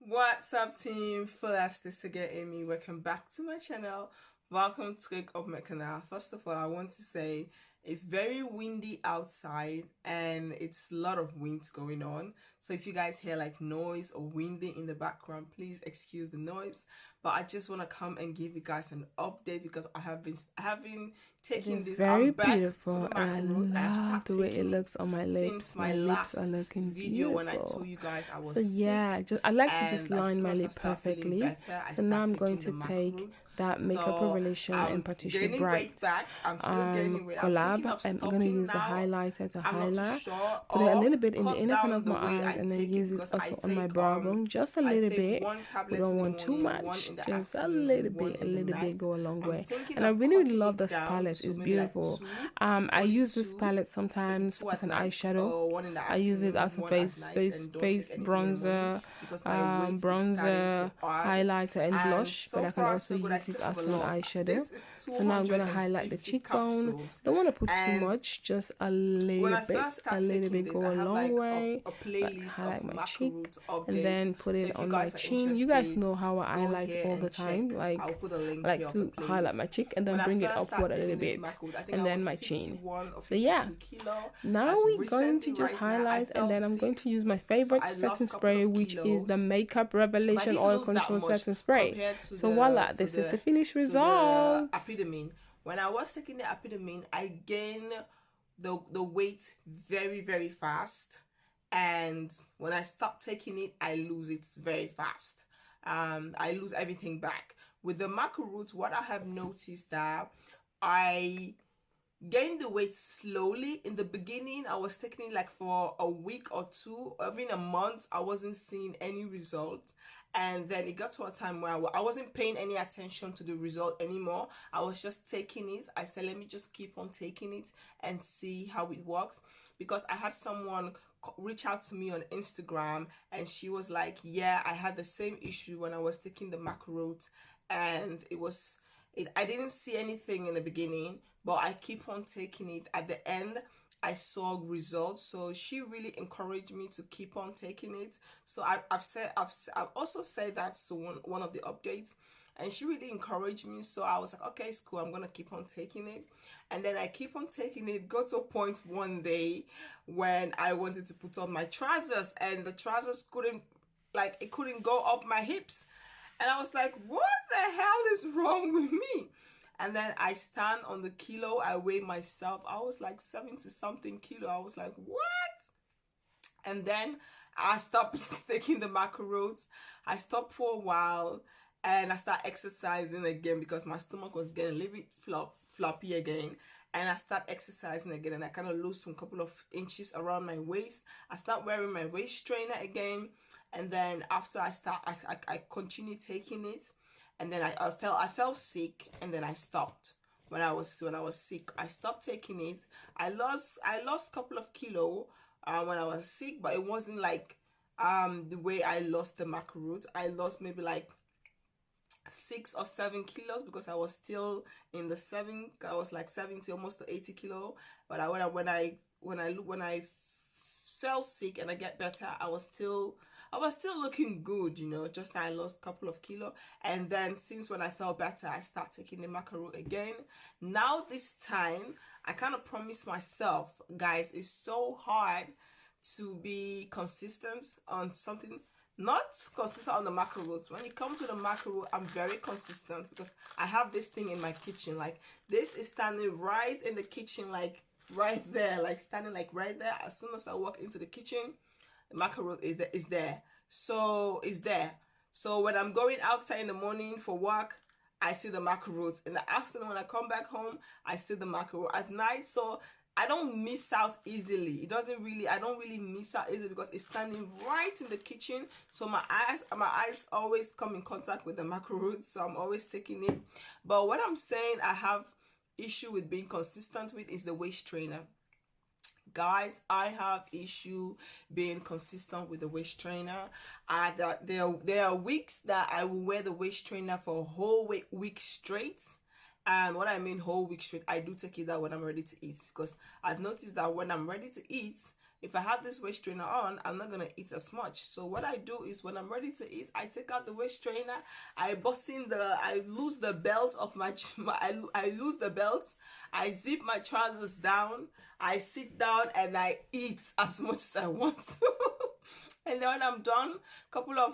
What's up, team? Fullest is again Amy. Welcome back to my channel. Welcome to my canal. First of all, I want to say it's very windy outside and it's a lot of wind going on. So if you guys hear like noise or winding in the background, please excuse the noise. But I just want to come and give you guys an update because I have been taking It's this. very I'm back beautiful, to the and I MACA ROOT. I love the way it taking looks on my lips. since My my lips last are looking video when I told beautiful. you guys I was So yeah, sick, I like to just and as line soon my as I lip start feeling perfectly. better, I So now start I'm going taking the to MACA take ROOT. that makeup So revelation in I'm Patricia gaining weight Brights back. I'm still gaining weight. I'm thinking collab. of I'm gonna stopping use the now. highlighter to I'm not too highlight, sure, put it a or little bit in the cut inner corner down of the my way eyes, I and then take it use it because also on my brow bone, just a I little take bit. one We tablet don't in the want too morning, one much, in the just a afternoon, little and one bit. A in the little bit night. go a long I'm way. thinking And I of really cutting love it this down palette. to It's maybe like beautiful. two, I only use this two, palette maybe sometimes two as at an night eyeshadow. or one in the I use it afternoon, as a one at night, and don't take face anything in the morning bronzer, because my weight is starting to bronzer, add. highlighter, and And blush. But so I can far also so good. I use it still have a as an lot. eyeshadow. This is So now I'm gonna highlight the 250 cheekbone. capsules, Don't want to put too and much, just a when little I bit. first A start little taking bit this, go I a have long like way. a Like to playlist of highlight my MACA cheek ROOT and updates. then put So it if you on my guys are chin. You guys interested, know how I go highlight here all the and time. check. I'll put a I link like here of the to highlight playlist. my cheek and then When I bring it first upward started a little taking this bit, MACA ROOT, I think and I then was my chin. 51 or So yeah, 52 kilo. now As we're going to recently, just right now, I highlight, and fell then I'm going sick, to use my so favorite I setting lost a couple spray, of which is the kilos. Makeup But I Revelation didn't Oil lose that Control much Setting Spray. compared to So voila, the this is the finished the results. Lepidium. When I was taking the Lepidium, I gained the weight very fast, and when I stop taking it, I lose it very fast. I lose everything back. With the MACA ROOT, what I have noticed that I gained the weight slowly. In the beginning, I was taking it like for a week or two, or even a month. I wasn't seeing any result, and then it got to a time where I wasn't paying any attention to the result anymore. I was just taking it. I said, let me just keep on taking it and see how it works, because I had someone reach out to me on Instagram, and she was like, yeah, I had the same issue when I was taking the MACA ROOT, and I didn't see anything in the beginning, but I keep on taking it. At the end, I saw results. So she really encouraged me to keep on taking it. So I've also said that to one of the updates, and she really encouraged me. So I was like, okay, it's cool. I'm gonna keep on taking it. And then I keep on taking it. Got to a point one day when I wanted to put on my trousers, and the trousers couldn't go up my hips. And I was like, what the hell is wrong with me? And then I stand on the kilo, I weigh myself. I was like 70 something kilo. I was like, what? And then I stopped taking the MACA ROOT. I stopped for a while, and I started exercising again because my stomach was getting a little bit floppy again. And I start exercising again, and I kind of lose some couple of inches around my waist. I start wearing my waist trainer again, and then after I continue taking it, and then I felt sick, and then I stopped. When I was sick, I stopped taking it. I lost a couple of kilo when I was sick, but it wasn't like the way I lost the MACA ROOT. I lost maybe like 6 or 7 kilos because I was still in the 7. I was like 70, almost to 80 kilo. But when I fell sick and I get better, I was still looking good, you know. Just I lost a couple of kilo, and then since when I felt better, I start taking the MACA ROOT again. Now this time, I kind of promised myself, guys, it's so hard to be consistent on something. Not consistent on the MACA ROOT. When it comes to the MACA ROOT, I'm very consistent because I have this thing in my kitchen. Like, this is standing right in the kitchen, like right there, like standing like right there. As soon as I walk into the kitchen, the MACA ROOT is there. So it's there. So when I'm going outside in the morning for work, I see the MACA ROOT. In the afternoon, when I come back home, I see the MACA ROOT. At night, so I don't miss out easily. I don't really miss out easily because it's standing right in the kitchen. So my eyes always come in contact with the MACA ROOT, so I'm always taking it. But what I'm saying I have issue with being consistent with is the waist trainer. Guys, I have issue being consistent with the waist trainer. There are weeks that I will wear the waist trainer for a whole week straight. And what I mean whole week straight, I do take it out when I'm ready to eat, because I've noticed that when I'm ready to eat, if I have this waist trainer on, I'm not gonna eat as much. So what I do is when I'm ready to eat, I take out the waist trainer, I lose the belt of I lose the belt, I zip my trousers down, I sit down and I eat as much as I want to. And then when I'm done,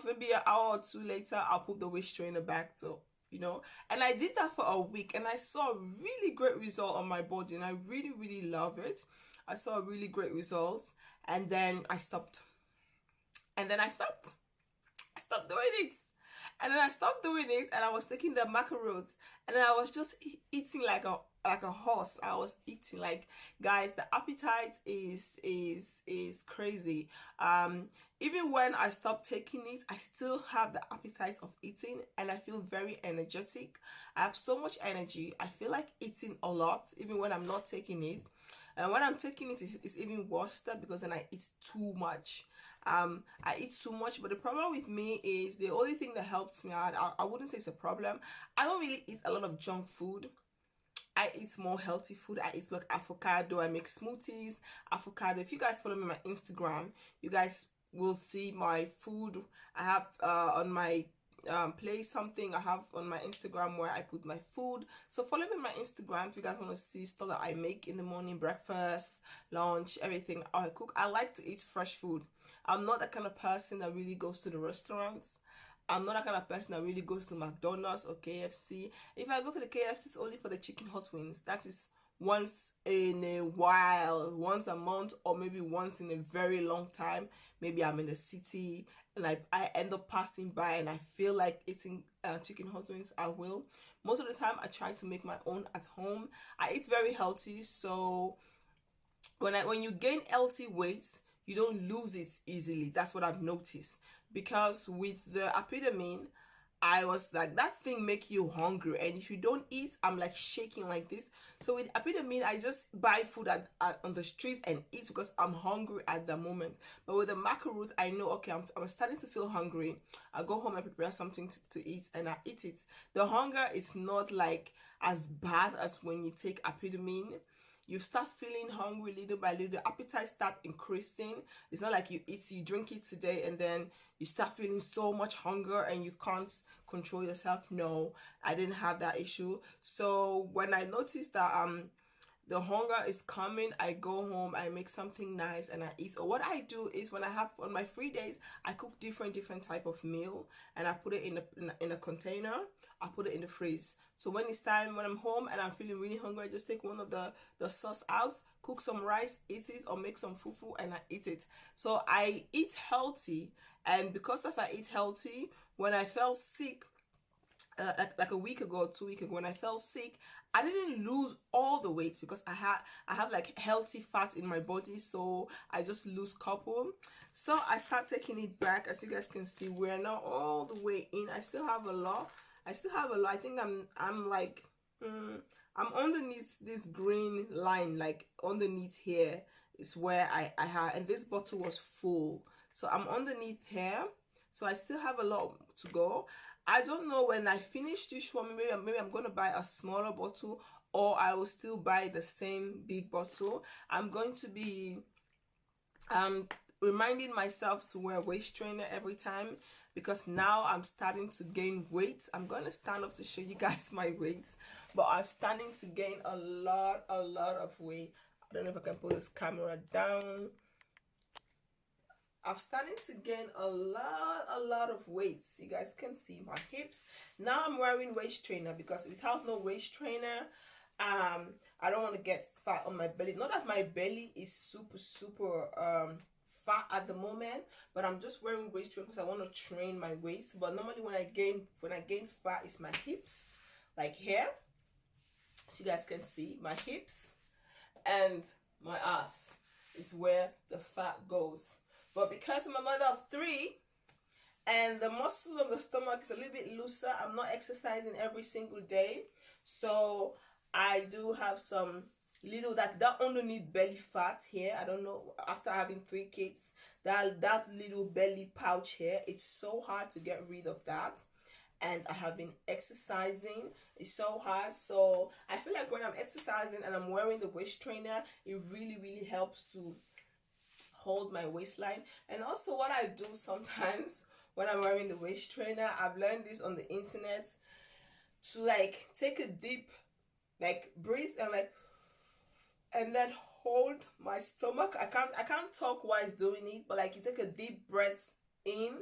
maybe an hour or two later, I'll put the waist trainer back to, you know. And I did that for a week and I saw a really great result on my body and I really, really love it. I saw a really great result, and then I stopped. And then I stopped doing it. And then I stopped doing it, and I was taking the MACA ROOT, and then I was just eating like a horse. I was eating, like, guys, the appetite is crazy. Even when I stopped taking it, I still have the appetite of eating, and I feel very energetic. I have so much energy. I feel like eating a lot, even when I'm not taking it. And when I'm taking it, it's even worse because then I eat too much. I eat too much, but the problem with me is the only thing that helps me out, I wouldn't say it's a problem. I don't really eat a lot of junk food. I eat more healthy food. I eat like avocado. I make smoothies, avocado. If you guys follow me on my Instagram, you guys will see my food. I have on my play something I have on my Instagram where I put my food. So follow me on my Instagram if you guys want to see stuff that I make in the morning, breakfast, lunch, everything I cook. I like to eat fresh food. I'm not the kind of person that really goes to the restaurants. I'm not that kind of person that really goes to McDonald's or KFC. If I go to the KFC, it's only for the chicken hot wings. That is once in a while, once a month, or maybe once in a very long time. Maybe I'm in the city and I end up passing by and I feel like eating chicken hot wings, I will. Most of the time, I try to make my own at home. I eat very healthy, so when you gain healthy weight, you don't lose it easily. That's what I've noticed. Because with the Lepidium, I was like, that thing make you hungry, and if you don't eat, I'm like shaking like this. So with Lepidium, I just buy food on the street and eat because I'm hungry at the moment. But with the MACA ROOT, I know, okay, I'm starting to feel hungry. I go home and prepare something to eat, and I eat it. The hunger is not like as bad as when you take Lepidium. You start feeling hungry little by little. The appetite start increasing. It's not like you drink it today and then you start feeling so much hunger and you can't control yourself. No, I didn't have that issue. So when I noticed that the hunger is coming, I go home, I make something nice and I eat. Or what I do is when I have on my free days, I cook different type of meal and I put it in a container. I put it in the freeze. So when it's time, when I'm home and I'm feeling really hungry, I just take one of the sauce out, cook some rice, eat it, or make some fufu and I eat it. So I eat healthy, and because of I eat healthy, when I fell sick, like a week ago or 2 weeks ago, when I fell sick, I didn't lose all the weight because I have like healthy fat in my body, so I just lose couple. So I start taking it back. As you guys can see, we're now all the way in. I still have a lot. I think I'm like I'm underneath this green line, like underneath here is where I have, and this bottle was full, so I'm underneath here, so I still have a lot to go. I don't know when I finish this one, maybe I'm gonna buy a smaller bottle, or I will still buy the same big bottle. I'm going to be reminding myself to wear a waist trainer every time, because now I'm starting to gain weight. I'm going to stand up to show you guys my weight, but I'm starting to gain a lot of weight. I don't know if I can put this camera down. I'm starting to gain a lot of weight. You guys can see my hips. Now I'm wearing waist trainer because without no waist trainer, I don't want to get fat on my belly. Not that my belly is super fat at the moment, but I'm just wearing waist trainer because I want to train my waist. But normally when I gain fat, it's my hips, like here, so you guys can see my hips, and my ass is where the fat goes. But because I'm a mother of 3 and the muscle of the stomach is a little bit looser, I'm not exercising every single day, so I do have some little that underneath belly fat here. I don't know, after having 3 kids, that little belly pouch here, it's so hard to get rid of that. And I have been exercising. It's so hard. So I feel like when I'm exercising and I'm wearing the waist trainer, it really helps to hold my waistline. And also what I do sometimes when I'm wearing the waist trainer, I've learned this on the internet, to like take a deep, like breathe and like, and then hold my stomach. I can't talk while it's doing it, but like you take a deep breath in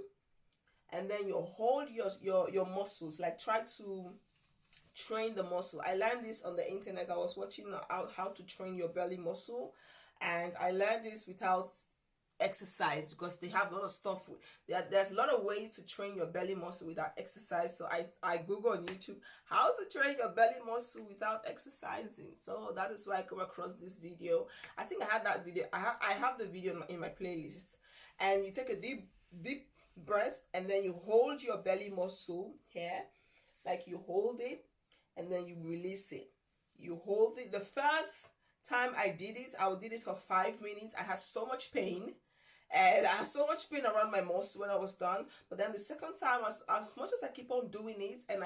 and then you hold your muscles, like try to train the muscle. I learned this on the internet. I was watching how to train your belly muscle, and I learned this without exercise, because they have a lot of stuff. There's a lot of ways to train your belly muscle without exercise. So I Google on YouTube how to train your belly muscle without exercising. So that is why I come across this video. I think I had that video. I have the video in my playlist. And you take a deep breath and then you hold your belly muscle here, like you hold it and then you release it. You hold it. The first time I did it for 5 minutes. I had so much pain. And I had so much pain around my muscle when I was done. But then the second time, as much as I keep on doing it, and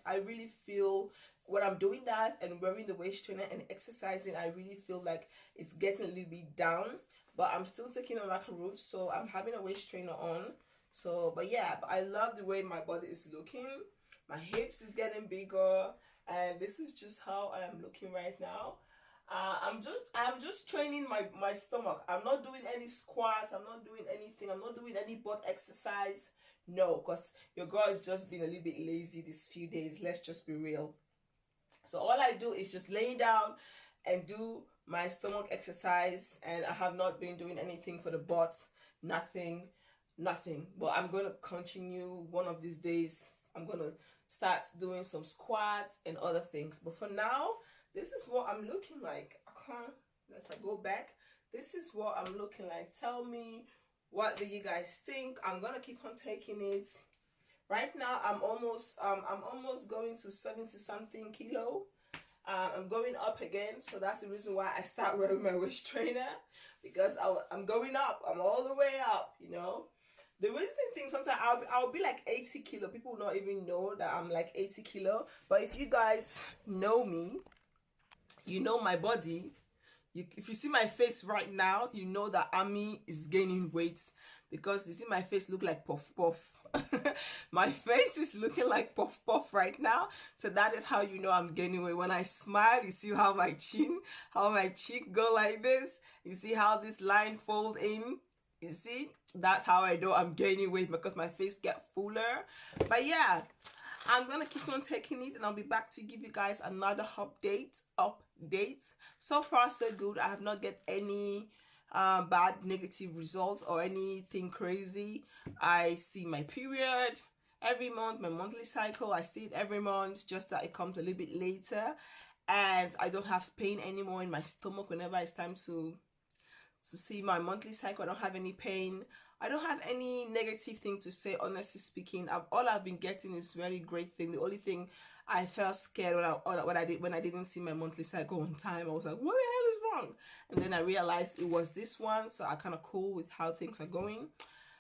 I really feel when I'm doing that and wearing the waist trainer and exercising, I really feel like it's getting a little bit down. But I'm still taking a MACA ROOT, so I'm having a waist trainer on. So, but yeah, but I love the way my body is looking. My hips is getting bigger, and this is just how I am looking right now. I'm just training my stomach. I'm not doing any squats. I'm not doing anything. I'm not doing any butt exercise. No, because your girl has just been a little bit lazy these few days. Let's just be real. So all I do is just laying down and do my stomach exercise, and I have not been doing anything for the butt. Nothing. But I'm going to continue one of these days. I'm going to start doing some squats and other things. But for now, this is what I'm looking like. If I go back, this is what I'm looking like. Tell me, what do you guys think? I'm gonna keep on taking it. Right now, I'm almost going to 70 something kilo. I'm going up again, so that's the reason why I start wearing my waist trainer, because I'm going up. I'm all the way up, you know. The interesting thing, sometimes I'll be like 80 kilo. People will not even know that I'm like 80 kilo. But if you guys know me, you know my body. If you see my face right now, you know that Ami is gaining weight, because you see my face look like puff puff. My face is looking like puff puff right now, so that is how you know I'm gaining weight. When I smile, you see how my cheek go like this. You see how this line fold in. You see, that's how I know I'm gaining weight, because my face get fuller. But yeah, I'm gonna keep on taking it, and I'll be back to give you guys another update. So far so good. I have not get any bad negative results or anything crazy. I see my period every month, my monthly cycle. I see it every month, just that it comes a little bit later, and I don't have pain anymore in my stomach whenever it's time to see my monthly cycle. I don't have any pain. I don't have any negative thing to say, honestly speaking. All I've been getting is very great thing. The only thing I felt scared when I didn't see my monthly cycle on time. I was like, what the hell is wrong? And then I realized it was this one, so I'm kind of cool with how things are going.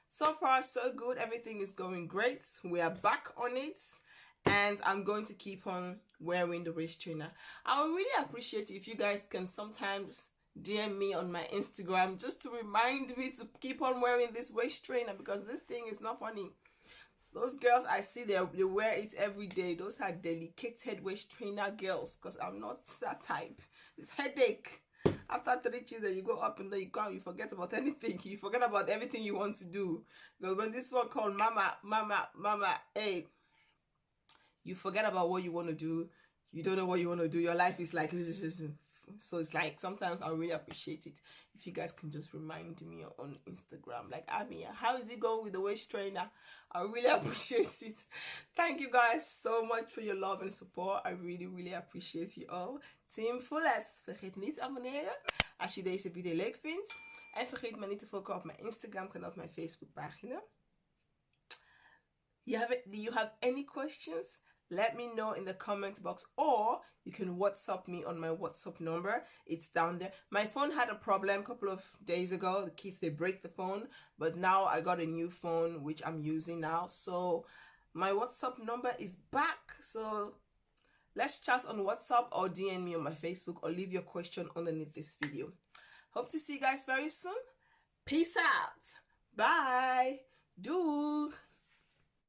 So far, so good. Everything is going great. We are back on it, and I'm going to keep on wearing the waist trainer. I would really appreciate it if you guys can sometimes DM me on my Instagram just to remind me to keep on wearing this waist trainer, because this thing is not funny. Those girls I see, they wear it every day. Those are dedicated waist trainer girls, because I'm not that type. It's headache. After 3 children, you go up and then you forget about anything. You forget about everything you want to do. But when this one called mama, hey, you forget about what you want to do. You don't know what you want to do. Your life is like, so it's like, sometimes I really appreciate it if you guys can just remind me on Instagram, like, Ami, how is it going with the waist trainer? I really appreciate it. Thank you guys so much for your love and support. I really appreciate you all. Team Fullest, vergeet niet te abonneren als je deze video leuk vindt. En vergeet me niet te volgen op mijn Instagram kanaal, op mijn Facebook pagina. Do you have any questions? Let me know in the comment box, or you can WhatsApp me on my WhatsApp number. It's down there. My phone had a problem a couple of days ago. The kids, they break the phone, but now I got a new phone which I'm using now. So my WhatsApp number is back. So let's chat on WhatsApp, or DM me on my Facebook, or leave your question underneath this video. Hope to see you guys very soon. Peace out. Bye. Doeg.